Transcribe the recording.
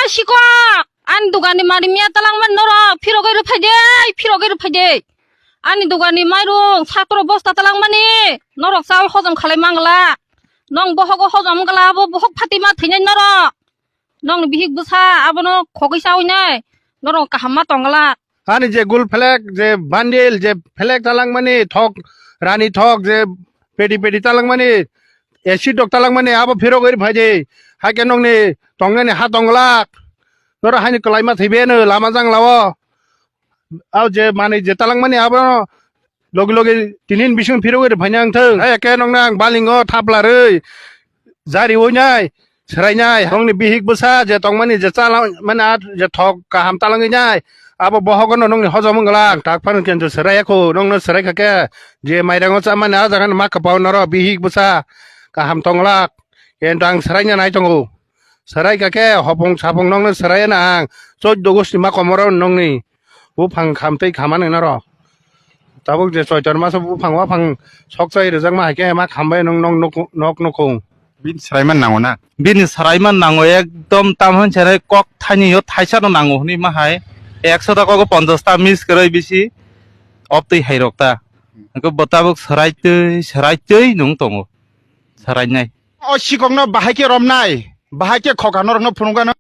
시과 아니 누가니 말이야 딸랑만 너라 피로게를 파이데 피로게를 파이데 아니 누가니 마이롱 사토로 버스타 딸랑만이 너럭 싸울 허점 칼레망글라 넌 뭐하고 허점 갈라보 뭐혹 파티마 되냐 너라 넌 비익 부사 아버너 거기 싸우냐 너럭 까함마 똥글라 아니 제 굴 플렉 제 반딜 제 플렉 딸랑만이 턱 रानी थक जे पेडी पेडी तालां माने एसि डक तालां माने आबो फेरो गरि फाजे हाके नंगनि तंगनि हा तंगलाक नर हानि कलाइमा थैबेनो लामा जांलावो आव जे माने जे तालां माने आबो लगे लगे तिनिन बिसिं फेरो गरि फाइनां थों एके नंनां बालिंगो थाबलारै जारि ओइनाय सरायनाय हंनि बिहिक बुसा जे तंगमानि जे तालां माने जे थक काहाम तालांगैनाय आबो बहगनो नंनि हजम गलाक टाकफान केनजो सरायखौ नंनो सरायखाके जे माइरांगो चामाने आजागान मा कपाव नर बिहिक बुसा काहाम तंगलाक केनदां सरायना नाय तंगो सरायखाके हपं सापं नंनो सरायना आं 14 गस्ति मा कमरो नंनि बुफां खामतै खामानो नर ताबो जे सयतर मास बुफां वाफां सकजाय रजां मा हाके मा खामबाय नंग नक नखौ बिन सरायमान नांगौ ना बिन सरायमान नांगौ एकदम तामहन सेरे कक थानियो थाइसानो नांगौ नि माहाय 100 টাকা 50 টা মিস করে বেশি অপতই হাইরকতা গো বতাবক সরাইতই নং দङ सरायनाय अ सिगंनो बाहायके रमनाय बाहायके खगानो रंनो फुनुगानो